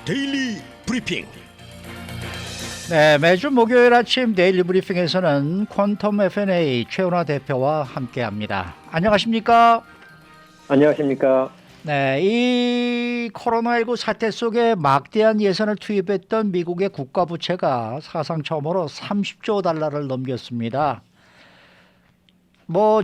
데일리 브리핑. 네, 매주 목요일 아침 데일리 브리핑에서는 퀀텀 F&A 최은하 대표와 함께합니다. 안녕하십니까? 안녕하십니까. 네, 이 코로나19 사태 속에 막대한 예산을 투입했던 미국의 국가 부채가 사상 처음으로 30조 달러를 넘겼습니다.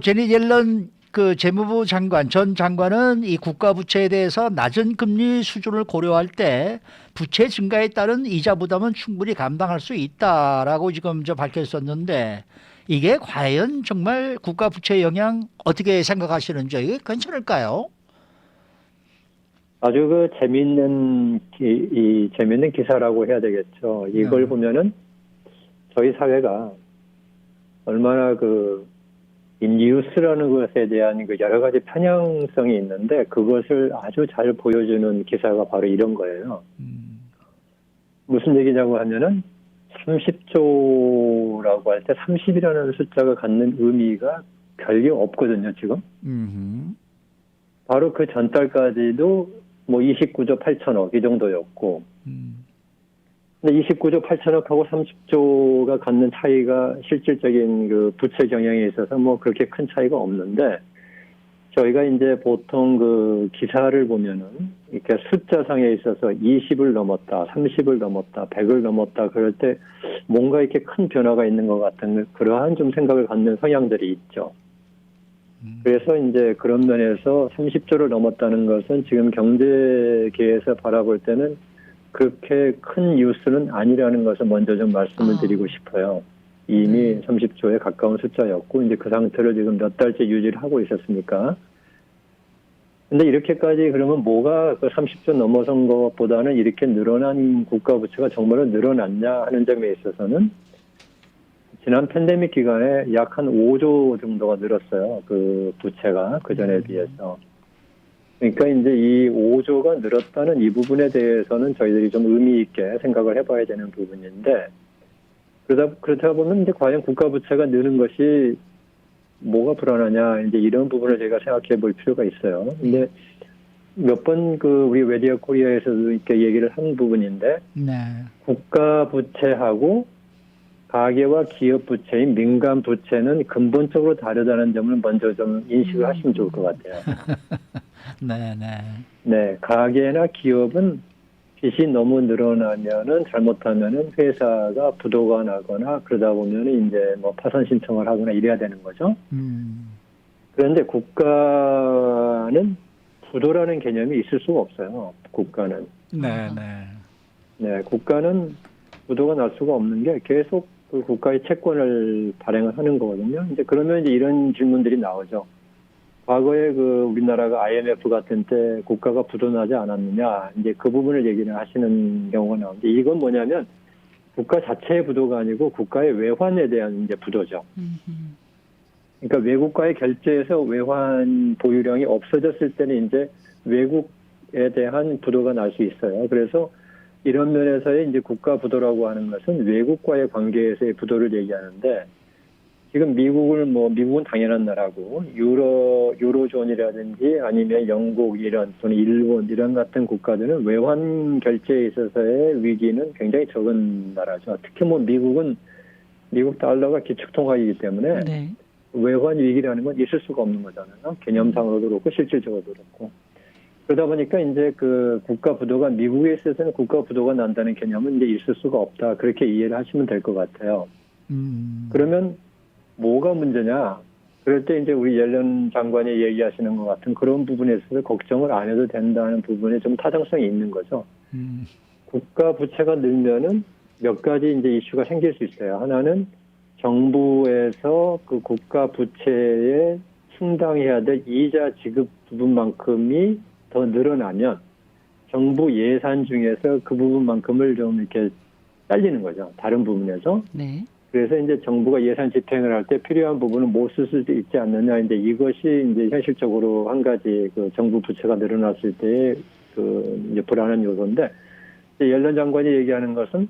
제니 옐런 재무부 장관, 전 장관은 이 국가 부채에 대해서 낮은 금리 수준을 고려할 때 부채 증가에 따른 이자 부담은 충분히 감당할 수 있다라고 지금 밝혔었는데, 이게 과연 정말 국가 부채 영향 어떻게 생각하시는지, 이게 괜찮을까요? 아주 재밌는 기사라고 해야 되겠죠. 이걸 보면은 저희 사회가 얼마나 이 뉴스라는 것에 대한 여러 가지 편향성이 있는데, 그것을 아주 잘 보여주는 기사가 바로 이런 거예요. 무슨 얘기냐고 하면은 30조라고 할 때 30이라는 숫자가 갖는 의미가 별게 없거든요, 지금. 바로 그 전달까지도 29조 8천억 이 정도였고, 근데 29조 8천억하고 30조가 갖는 차이가 실질적인 부채 경영에 있어서 그렇게 큰 차이가 없는데, 저희가 이제 보통 기사를 보면은 이렇게 숫자상에 있어서 20을 넘었다, 30을 넘었다, 100을 넘었다 그럴 때 뭔가 이렇게 큰 변화가 있는 것 같은 그러한 좀 생각을 갖는 성향들이 있죠. 그래서 이제 그런 면에서 30조를 넘었다는 것은 지금 경제계에서 바라볼 때는 그렇게 큰 뉴스는 아니라는 것을 먼저 좀 말씀을 드리고 싶어요. 이미 30조에 가까운 숫자였고, 이제 그 상태를 지금 몇 달째 유지를 하고 있었으니까. 근데 이렇게까지 그러면 뭐가 30조 넘어선 것보다는 이렇게 늘어난 국가 부채가 정말로 늘어났냐 하는 점에 있어서는 지난 팬데믹 기간에 약 한 5조 정도가 늘었어요. 부채가 그전에 비해서. 그러니까 이제 이 5조가 늘었다는 이 부분에 대해서는 저희들이 좀 의미 있게 생각을 해봐야 되는 부분인데, 그러다 보면 이제 과연 국가 부채가 느는 것이 뭐가 불안하냐, 이제 이런 부분을 저희가 생각해 볼 필요가 있어요. 근데 몇 번 우리 웨디어 코리아에서도 이렇게 얘기를 한 부분인데, 네. 국가 부채하고 가계와 기업 부채인 민간 부채는 근본적으로 다르다는 점을 먼저 좀 인식을 하시면 좋을 것 같아요. 네, 가계나 기업은 빚이 너무 늘어나면은 잘못하면은 회사가 부도가 나거나 그러다 보면은 이제 파산 신청을 하거나 이래야 되는 거죠. 그런데 국가는 부도라는 개념이 있을 수가 없어요. 국가는. 네, 국가는 부도가 날 수가 없는 게 계속 국가의 채권을 발행을 하는 거거든요. 이제 그러면 이제 이런 질문들이 나오죠. 과거에 우리나라가 IMF 같은 때 국가가 부도나지 않았느냐, 이제 그 부분을 얘기를 하시는 경우가 나오는데, 이건 뭐냐면 국가 자체의 부도가 아니고 국가의 외환에 대한 이제 부도죠. 그러니까 외국과의 결제에서 외환 보유량이 없어졌을 때는 이제 외국에 대한 부도가 날 수 있어요. 그래서 이런 면에서의 이제 국가 부도라고 하는 것은 외국과의 관계에서의 부도를 얘기하는데, 지금 미국은 당연한 나라고, 유로존이라든지 아니면 영국 또는 일본 이런 같은 국가들은 외환 결제에 있어서의 위기는 굉장히 적은 나라죠. 특히 미국은 미국 달러가 기축통화이기 때문에 외환 위기라는 건 있을 수가 없는 거잖아요. 개념상으로도 그렇고 실질적으로도 그렇고. 그러다 보니까 이제 국가 부도가 미국에 있어서는 국가 부도가 난다는 개념은 이제 있을 수가 없다. 그렇게 이해를 하시면 될 것 같아요. 그러면 뭐가 문제냐? 그럴 때 이제 우리 옐런 장관이 얘기하시는 것 같은 그런 부분에 있어서 걱정을 안 해도 된다는 부분에 좀 타당성이 있는 거죠. 국가 부채가 늘면은 몇 가지 이제 이슈가 생길 수 있어요. 하나는 정부에서 국가 부채에 충당해야 될 이자 지급 부분만큼이 더 늘어나면 정부 예산 중에서 그 부분만큼을 좀 이렇게 잘리는 거죠. 다른 부분에서. 그래서 이제 정부가 예산 집행을 할 때 필요한 부분은 못 쓸 수도 있지 않느냐. 이제 이것이 이제 현실적으로 한 가지 정부 부채가 늘어났을 때의 이제 불안한 요소인데, 옐런 장관이 얘기하는 것은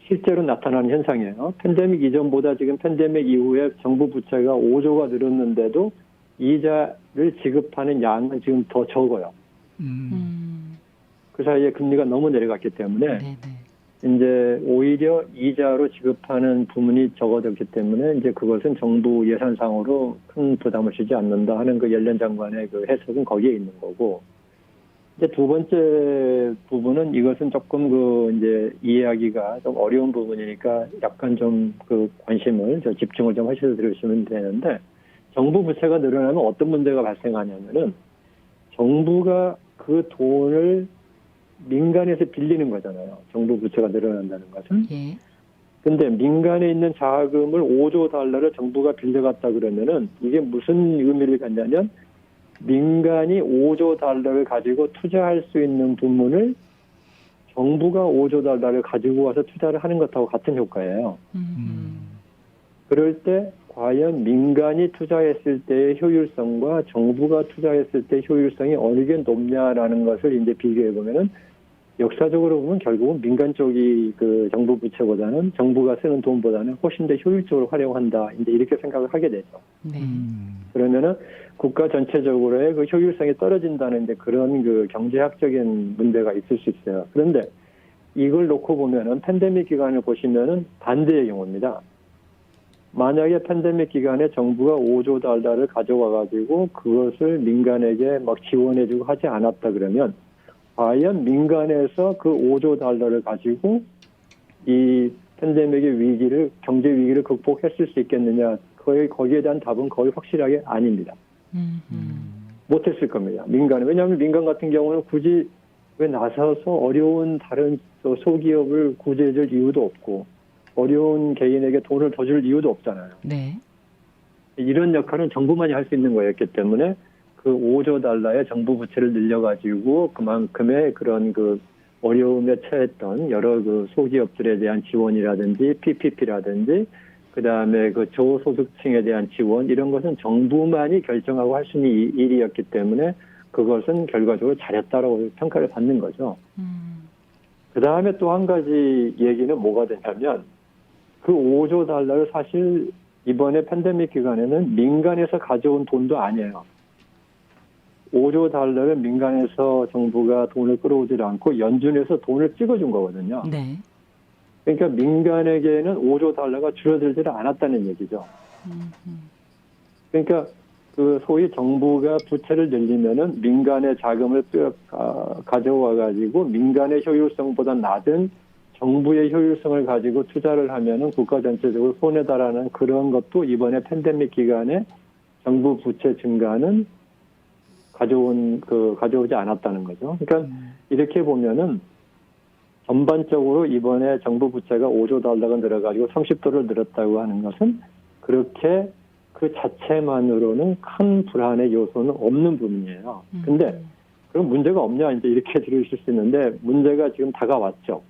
실제로 나타나는 현상이에요. 팬데믹 이전보다 지금 팬데믹 이후에 정부 부채가 5조가 늘었는데도 이자를 지급하는 양은 지금 더 적어요. 그 사이에 금리가 너무 내려갔기 때문에 네네. 이제 오히려 이자로 지급하는 부분이 적어졌기 때문에 이제 그것은 정부 예산상으로 큰 부담을 주지 않는다 하는 그 연련 장관의 그 해석은 거기에 있는 거고, 이제 두 번째 부분은 이것은 조금 그 이제 이해하기가 좀 어려운 부분이니까 약간 좀 그 관심을 집중을 좀 하셔서 들으시면 되는데, 정부 부채가 늘어나면 어떤 문제가 발생하냐면은 정부가 그 돈을 민간에서 빌리는 거잖아요. 정부 부채가 늘어난다는 것은. 예. 근데 민간에 있는 자금을 5조 달러를 정부가 빌려갔다 그러면은 이게 무슨 의미를 갖냐면 민간이 5조 달러를 가지고 투자할 수 있는 부문을 정부가 5조 달러를 가지고 와서 투자를 하는 것하고 같은 효과예요. 그럴 때 과연 민간이 투자했을 때의 효율성과 정부가 투자했을 때 효율성이 어느 게 높냐라는 것을 이제 비교해 보면은 역사적으로 보면 결국은 민간 쪽이 그 정부 부채보다는 정부가 쓰는 돈보다는 훨씬 더 효율적으로 활용한다. 이제 이렇게 생각을 하게 되죠. 네. 그러면은 국가 전체적으로의 그 효율성이 떨어진다는 이제 그런 그 경제학적인 문제가 있을 수 있어요. 그런데 이걸 놓고 보면은 팬데믹 기간을 보시면은 반대의 경우입니다. 만약에 팬데믹 기간에 정부가 5조 달러를 가져와 가지고 그것을 민간에게 막 지원해주고 하지 않았다 그러면 과연 민간에서 그 5조 달러를 가지고 이 팬데믹의 위기를, 경제 위기를 극복했을 수 있겠느냐? 거기에 대한 답은 거의 확실하게 아닙니다. 못했을 겁니다. 민간은. 왜냐하면 민간 같은 경우는 굳이 왜 나서서 어려운 다른 소기업을 구제해줄 이유도 없고 어려운 개인에게 돈을 더 줄 이유도 없잖아요. 네. 이런 역할은 정부만이 할 수 있는 거였기 때문에 그 5조 달러의 정부 부채를 늘려가지고 그만큼의 그런 그 어려움에 처했던 여러 그 소기업들에 대한 지원이라든지 PPP라든지 그 다음에 그 저소득층에 대한 지원 이런 것은 정부만이 결정하고 할 수 있는 일이었기 때문에 그것은 결과적으로 잘했다라고 평가를 받는 거죠. 그 다음에 또 한 가지 얘기는 뭐가 되냐면 그 5조 달러를 사실 이번에 팬데믹 기간에는 민간에서 가져온 돈도 아니에요. 5조 달러를 민간에서 정부가 돈을 끌어오지 않고 연준에서 돈을 찍어준 거거든요. 네. 그러니까 민간에게는 5조 달러가 줄어들지를 않았다는 얘기죠. 그러니까 그 소위 정부가 부채를 늘리면은 민간의 자금을 가져와 가지고 민간의 효율성보다 낮은 정부의 효율성을 가지고 투자를 하면은 국가 전체적으로 손해다라는 그런 것도 이번에 팬데믹 기간에 정부 부채 증가는 가져오지 않았다는 거죠. 그러니까 이렇게 보면은 전반적으로 이번에 정부 부채가 5조 달러가 늘어가지고 30조를 늘었다고 하는 것은 그렇게 그 자체만으로는 큰 불안의 요소는 없는 부분이에요. 근데 그럼 문제가 없냐 이제 이렇게 들으실 수 있는데 문제가 지금 다가왔죠.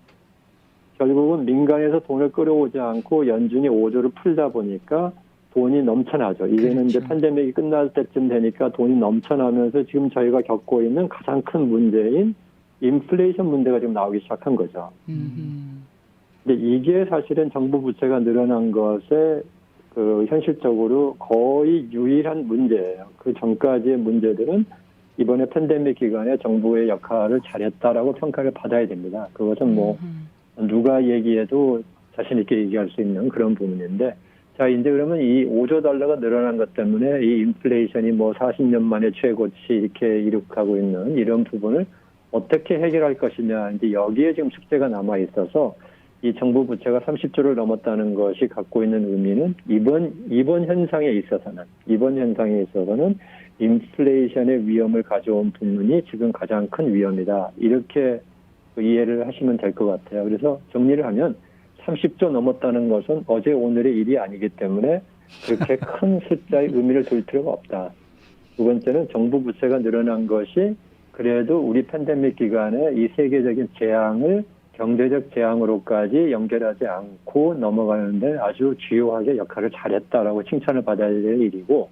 결국은 민간에서 돈을 끌어오지 않고 연준이 5조를 풀다 보니까 돈이 넘쳐나죠. 이제는 그렇죠. 이제 팬데믹이 끝날 때쯤 되니까 돈이 넘쳐나면서 지금 저희가 겪고 있는 가장 큰 문제인 인플레이션 문제가 지금 나오기 시작한 거죠. 근데 이게 사실은 정부 부채가 늘어난 것에 그 현실적으로 거의 유일한 문제예요. 그 전까지의 문제들은 이번에 팬데믹 기간에 정부의 역할을 잘했다라고 평가를 받아야 됩니다. 그것은 뭐 누가 얘기해도 자신 있게 얘기할 수 있는 그런 부분인데, 자 이제 그러면 이 5조 달러가 늘어난 것 때문에 이 인플레이션이 뭐 40년 만에 최고치 이렇게 이룩하고 있는 이런 부분을 어떻게 해결할 것이냐, 이제 여기에 지금 숙제가 남아 있어서 이 정부 부채가 30조를 넘었다는 것이 갖고 있는 의미는 이번 현상에 있어서는 인플레이션의 위험을 가져온 부분이 지금 가장 큰 위험이다. 이렇게 이해를 하시면 될 것 같아요. 그래서 정리를 하면 30조 넘었다는 것은 어제 오늘의 일이 아니기 때문에 그렇게 큰 숫자의 의미를 둘 필요가 없다. 두 번째는 정부 부채가 늘어난 것이 그래도 우리 팬데믹 기간에 이 세계적인 재앙을 경제적 재앙으로까지 연결하지 않고 넘어가는데 아주 주요하게 역할을 잘했다라고 칭찬을 받아야 될 일이고,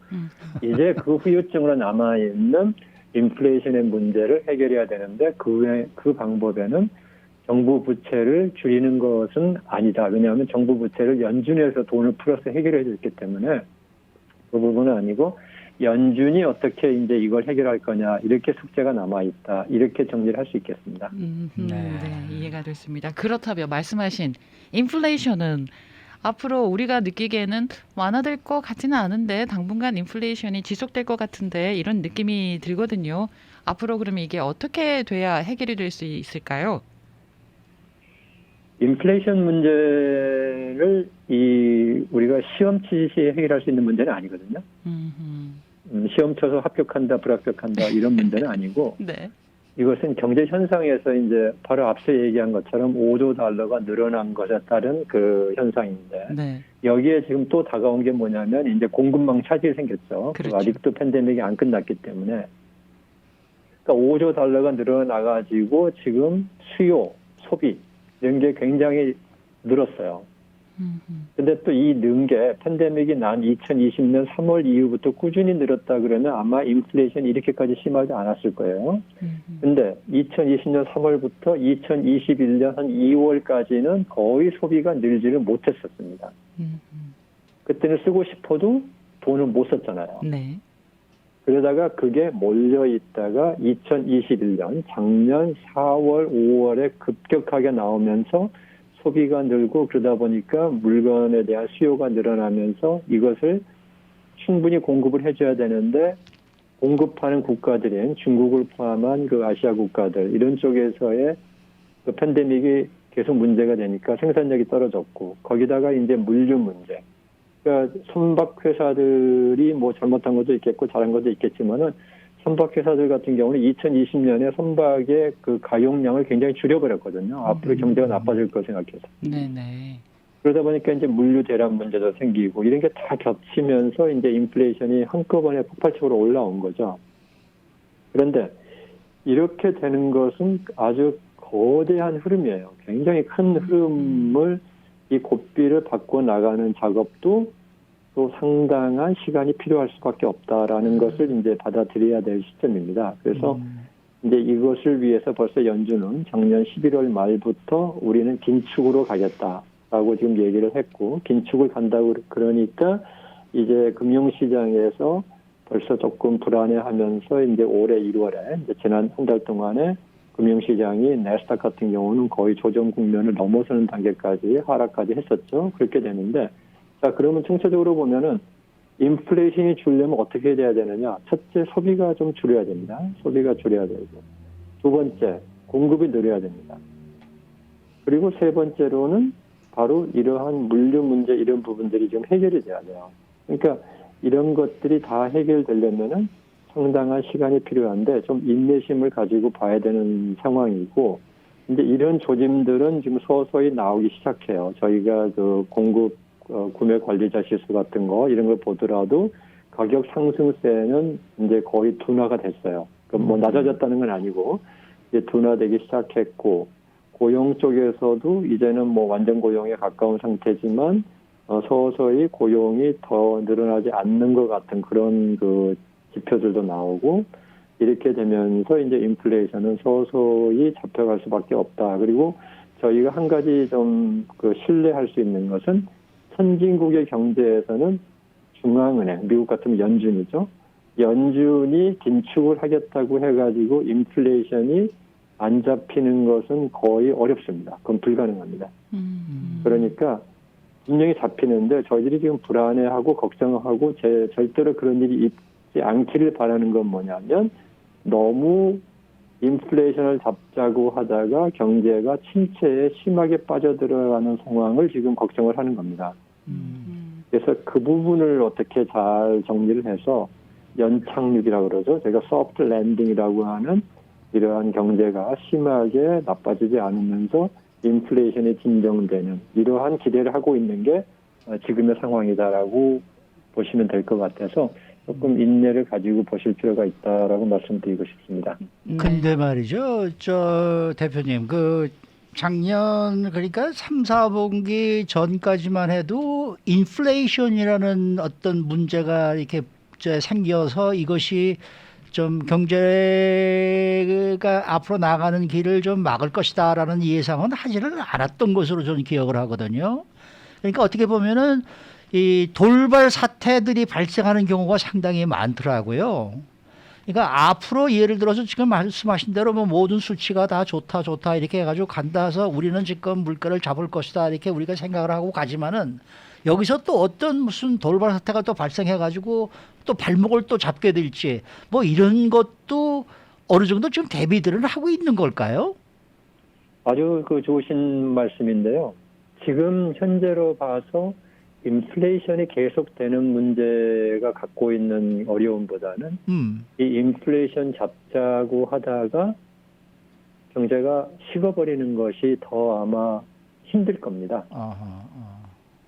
이제 그 후유증으로 남아있는 인플레이션의 문제를 해결해야 되는데 그 방법에는 정부 부채를 줄이는 것은 아니다. 왜냐하면 정부 부채를 연준에서 돈을 풀어서 해결해 줬기 때문에 그 부분은 아니고 연준이 어떻게 이제 이걸 해결할 거냐 이렇게 숙제가 남아 있다 이렇게 정리를 할 수 있겠습니다. 네. 이해가 됐습니다. 그렇다면 말씀하신 인플레이션은 앞으로 우리가 느끼기에는 완화될 것 같지는 않은데 당분간 인플레이션이 지속될 것 같은데 이런 느낌이 들거든요. 앞으로 그러면 이게 어떻게 돼야 해결이 될 수 있을까요? 인플레이션 문제를 우리가 시험 치듯이 해결할 수 있는 문제는 아니거든요. 시험 쳐서 합격한다, 불합격한다 이런 문제는 아니고 네. 이것은 경제 현상에서 이제 바로 앞서 얘기한 것처럼 5조 달러가 늘어난 것에 따른 그 현상인데 네. 여기에 지금 또 다가온 게 뭐냐면 이제 공급망 차질이 생겼죠. 그렇죠. 아직도 팬데믹이 안 끝났기 때문에 그러니까 5조 달러가 늘어나가지고 지금 수요, 소비 이런 게 굉장히 늘었어요. 근데 또 이 는 게 팬데믹이 난 2020년 3월 이후부터 꾸준히 늘었다 그러면 아마 인플레이션이 이렇게까지 심하지 않았을 거예요. 근데 2020년 3월부터 2021년 한 2월까지는 거의 소비가 늘지를 못했었습니다. 그때는 쓰고 싶어도 돈을 못 썼잖아요. 네. 그러다가 그게 몰려 있다가 2021년 작년 4월, 5월에 급격하게 나오면서 소비가 늘고 그러다 보니까 물건에 대한 수요가 늘어나면서 이것을 충분히 공급을 해줘야 되는데 공급하는 국가들인 중국을 포함한 그 아시아 국가들 이런 쪽에서의 그 팬데믹이 계속 문제가 되니까 생산력이 떨어졌고 거기다가 이제 물류 문제. 그러니까 선박 회사들이 뭐 잘못한 것도 있겠고 잘한 것도 있겠지만은 선박 회사들 같은 경우는 2020년에 선박의 그 가용량을 굉장히 줄여버렸거든요. 앞으로 경제가 나빠질 걸 생각해서. 네네. 그러다 보니까 이제 물류 대란 문제도 생기고 이런 게 다 겹치면서 이제 인플레이션이 한꺼번에 폭발적으로 올라온 거죠. 그런데 이렇게 되는 것은 아주 거대한 흐름이에요. 굉장히 큰 흐름을 이 고삐를 바꿔 나가는 작업도 또 상당한 시간이 필요할 수밖에 없다라는 것을 이제 받아들여야 될 시점입니다. 그래서 이제 이것을 위해서 벌써 연준은 작년 11월 말부터 우리는 긴축으로 가겠다라고 지금 얘기를 했고 긴축을 간다고 그러니까 이제 금융시장에서 벌써 조금 불안해하면서 이제 올해 1월에 이제 지난 한 달 동안에 금융시장이 내스닥 같은 경우는 거의 조정 국면을 넘어서는 단계까지 하락까지 했었죠. 그렇게 되는데 자, 그러면 총체적으로 보면은 인플레이션이 줄려면 어떻게 돼야 되느냐? 첫째, 소비가 좀 줄여야 됩니다. 소비가 줄여야 되고. 두 번째, 공급이 늘어야 됩니다. 그리고 세 번째로는 바로 이러한 물류 문제 이런 부분들이 좀 해결이 돼야 돼요. 그러니까 이런 것들이 다 해결되려면은 상당한 시간이 필요한데 좀 인내심을 가지고 봐야 되는 상황이고 이제 이런 조짐들은 지금 서서히 나오기 시작해요. 저희가 그 공급 구매 관리자 지수 같은 거 이런 걸 보더라도 가격 상승세는 이제 거의 둔화가 됐어요. 뭐 낮아졌다는 건 아니고 이제 둔화되기 시작했고 고용 쪽에서도 이제는 뭐 완전 고용에 가까운 상태지만 서서히 고용이 더 늘어나지 않는 것 같은 그런 그 지표들도 나오고 이렇게 되면서 이제 인플레이션은 서서히 잡혀갈 수밖에 없다. 그리고 저희가 한 가지 좀 그 신뢰할 수 있는 것은 선진국의 경제에서는 중앙은행, 미국 같으면 연준이죠. 연준이 긴축을 하겠다고 해가지고 인플레이션이 안 잡히는 것은 거의 어렵습니다. 그건 불가능합니다. 그러니까 분명히 잡히는데 저희들이 지금 불안해하고 걱정하고 절대로 그런 일이 있지 않기를 바라는 건 뭐냐면 너무 인플레이션을 잡자고 하다가 경제가 침체에 심하게 빠져들어가는 상황을 지금 걱정을 하는 겁니다. 그래서 그 부분을 어떻게 잘 정리를 해서 연착륙이라고 그러죠. 제가 소프트 랜딩이라고 하는 이러한 경제가 심하게 나빠지지 않으면서 인플레이션이 진정되는 이러한 기대를 하고 있는 게 지금의 상황이다라고 보시면 될 것 같아서 조금 인내를 가지고 보실 필요가 있다라고 말씀드리고 싶습니다. 근데 말이죠. 저 대표님 그 작년 그러니까 3, 4분기 전까지만 해도 인플레이션이라는 어떤 문제가 이렇게 생겨서 이것이 좀 경제가 앞으로 나가는 길을 좀 막을 것이다라는 예상은 하지는 않았던 것으로 저는 기억을 하거든요. 그러니까 어떻게 보면은 이 돌발 사태들이 발생하는 경우가 상당히 많더라고요. 그러니까 앞으로 예를 들어서 지금 말씀하신 대로 뭐 모든 수치가 다 좋다 좋다 이렇게 해가지고 간다 해서 우리는 지금 물가를 잡을 것이다 이렇게 우리가 생각을 하고 가지만은 여기서 또 어떤 무슨 돌발 사태가 또 발생해가지고 또 발목을 또 잡게 될지 뭐 이런 것도 어느 정도 지금 대비들은 하고 있는 걸까요? 아주 그 좋으신 말씀인데요. 지금 현재로 봐서 인플레이션이 계속되는 문제가 갖고 있는 어려움보다는 이 인플레이션 잡자고 하다가 경제가 식어버리는 것이 더 아마 힘들 겁니다.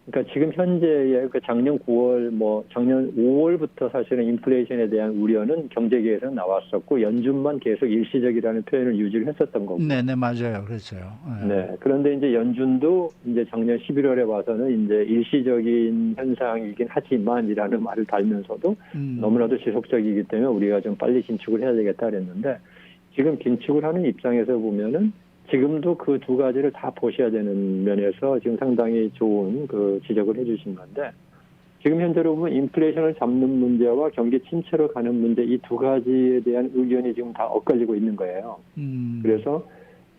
그러니까 지금 현재의 그 작년 9월, 작년 5월부터 사실은 인플레이션에 대한 우려는 경제계에서 나왔었고 연준만 계속 일시적이라는 표현을 유지를 했었던 거고. 네네 맞아요, 그렇죠. 네. 그런데 이제 연준도 이제 작년 11월에 와서는 이제 일시적인 현상이긴 하지만이라는 말을 달면서도 너무나도 지속적이기 때문에 우리가 좀 빨리 긴축을 해야 되겠다 그랬는데 지금 긴축을 하는 입장에서 보면은. 지금도 그 두 가지를 다 보셔야 되는 면에서 지금 상당히 좋은 그 지적을 해주신 건데 지금 현재로 보면 인플레이션을 잡는 문제와 경기 침체로 가는 문제 이 두 가지에 대한 의견이 지금 다 엇갈리고 있는 거예요. 그래서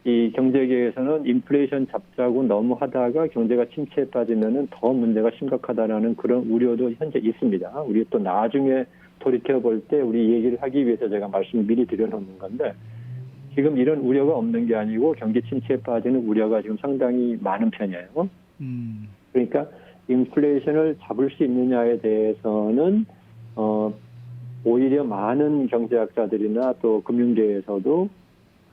이 경제계에서는 인플레이션 잡자고 너무 하다가 경제가 침체에 빠지면은 더 문제가 심각하다라는 그런 우려도 현재 있습니다. 우리 또 나중에 돌이켜 볼 때 우리 얘기를 하기 위해서 제가 말씀을 미리 드려놓는 건데. 지금 이런 우려가 없는 게 아니고 경기 침체에 빠지는 우려가 지금 상당히 많은 편이에요. 그러니까 인플레이션을 잡을 수 있느냐에 대해서는 오히려 많은 경제학자들이나 또 금융계에서도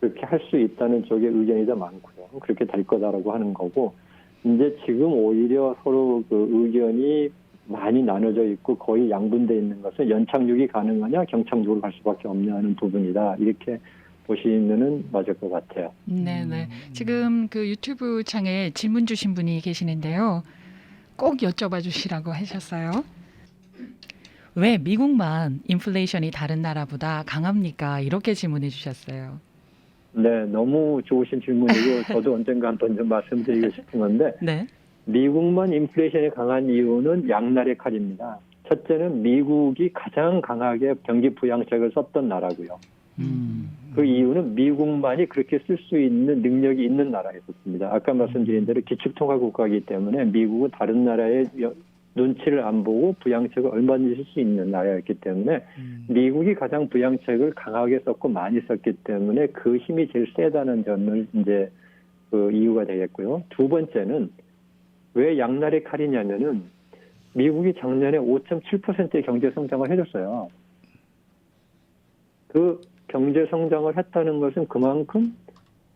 그렇게 할 수 있다는 쪽의 의견이 더 많고요. 그렇게 될 거다라고 하는 거고 이제 지금 오히려 서로 그 의견이 많이 나눠져 있고 거의 양분돼 있는 것은 연착륙이 가능하냐 경착륙으로 갈 수밖에 없냐 하는 부분이다. 이렇게 보시면은 맞을 것 같아요. 네네. 지금 그 유튜브 창에 질문 주신 분이 계시는데요. 꼭 여쭤봐 주시라고 하셨어요. 왜 미국만 인플레이션이 다른 나라보다 강합니까? 이렇게 질문해 주셨어요. 네, 너무 좋으신 질문이고 저도 언젠가 한번 좀 말씀드리고 싶은 건데 네. 미국만 인플레이션이 강한 이유는 양날의 칼입니다. 첫째는 미국이 가장 강하게 경기 부양책을 썼던 나라고요. 그 이유는 미국만이 그렇게 쓸 수 있는 능력이 있는 나라였습니다. 아까 말씀드린 대로 기축통화 국가이기 때문에 미국은 다른 나라의 눈치를 안 보고 부양책을 얼마든지 쓸 수 있는 나라였기 때문에 미국이 가장 부양책을 강하게 썼고 많이 썼기 때문에 그 힘이 제일 세다는 점을 이제 그 이유가 되겠고요. 두 번째는 왜 양날의 칼이냐면은 미국이 작년에 5.7%의 경제 성장을 해줬어요. 그 경제 성장을 했다는 것은 그만큼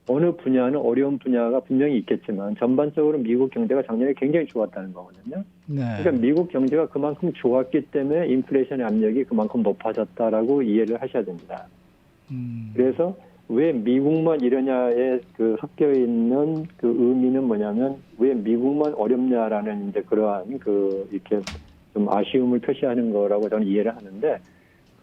어느 분야는 어려운 분야가 분명히 있겠지만 전반적으로 미국 경제가 작년에 굉장히 좋았다는 거거든요. 네. 그러니까 미국 경제가 그만큼 좋았기 때문에 인플레이션의 압력이 그만큼 높아졌다라고 이해를 하셔야 됩니다. 그래서 왜 미국만 이러냐에 그 섞여 있는 그 의미는 뭐냐면 왜 미국만 어렵냐라는 이제 그러한 그 이렇게 좀 아쉬움을 표시하는 거라고 저는 이해를 하는데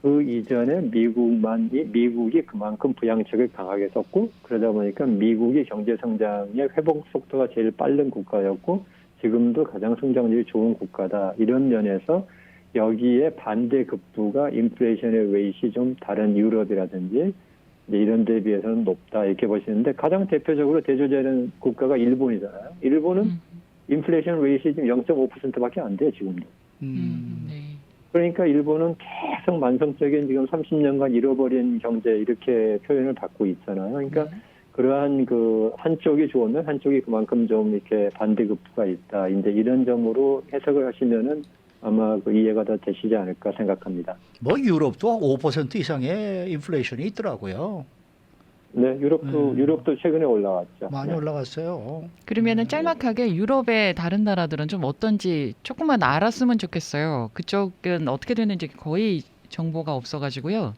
그 이전에 미국이 그만큼 부양책을 강하게 썼고 그러다 보니까 미국이 경제 성장의 회복 속도가 제일 빠른 국가였고 지금도 가장 성장률이 좋은 국가다. 이런 면에서 여기에 반대급부가 인플레이션의 웨이트이 좀 다른 유럽이라든지 이런 데 비해서는 높다 이렇게 보시는데 가장 대표적으로 대조되는 국가가 일본이잖아요. 일본은 인플레이션 웨이트이 지금 0.5%밖에 안 돼요. 지금도. 네. 그러니까 일본은 계속 만성적인 지금 30년간 잃어버린 경제 이렇게 표현을 받고 있잖아요. 그러니까 그러한 그 한쪽이 좋으면 한쪽이 그만큼 좀 이렇게 반대급부가 있다. 이제 이런 점으로 해석을 하시면은 아마 그 이해가 더 되시지 않을까 생각합니다. 뭐 유럽도 5% 이상의 인플레이션이 있더라고요. 네, 유럽도 최근에 올라왔죠. 많이 네. 올라갔어요. 그러면은 짤막하게 유럽의 다른 나라들은 좀 어떤지 조금만 알았으면 좋겠어요. 그쪽은 어떻게 되는지 거의 정보가 없어가지고요.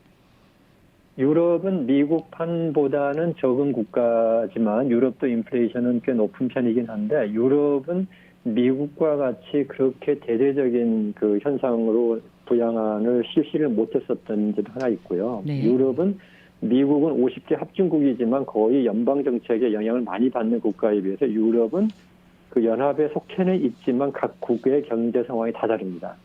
유럽은 미국판보다는 적은 국가지만 유럽도 인플레이션은 꽤 높은 편이긴 한데 유럽은 미국과 같이 그렇게 대대적인 그 현상으로 부양안을 실시를 못했었던 점도 하나 있고요. 네. 유럽은 미국은 50개 합중국이지만 거의 연방정책에 영향을 많이 받는 국가에 비해서 유럽은 그 연합에 속해는 있지만 각국의 경제 상황이 다 다릅니다.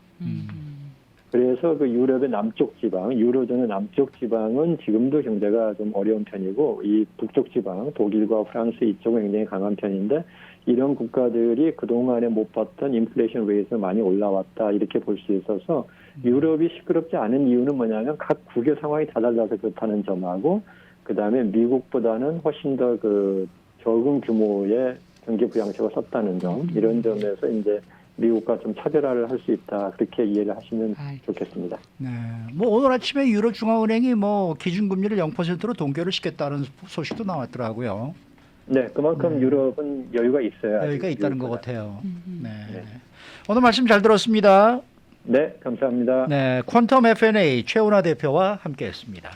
그래서 그 유럽의 남쪽 지방, 유로존의 남쪽 지방은 지금도 경제가 좀 어려운 편이고 이 북쪽 지방, 독일과 프랑스 이쪽은 굉장히 강한 편인데 이런 국가들이 그동안에 못 봤던 인플레이션 레이트가 많이 올라왔다 이렇게 볼 수 있어서 유럽이 시끄럽지 않은 이유는 뭐냐면 각 국의 상황이 다 달라서 그렇다는 점하고 그다음에 미국보다는 훨씬 더 그 적은 규모의 경기 부양책을 썼다는 점 이런 점에서 이제 미국과 좀 차별화를 할 수 있다 그렇게 이해를 하시면 좋겠습니다. 네, 뭐 오늘 아침에 유럽 중앙은행이 뭐 기준금리를 0%로 동결을 시켰다는 소식도 나왔더라고요. 네, 그만큼 유럽은 여유가 있어요. 여유가 있다는 것 같아요. 네. 네. 오늘 말씀 잘 들었습니다. 네, 감사합니다. 네, 퀀텀 F&A 최은하 대표와 함께했습니다.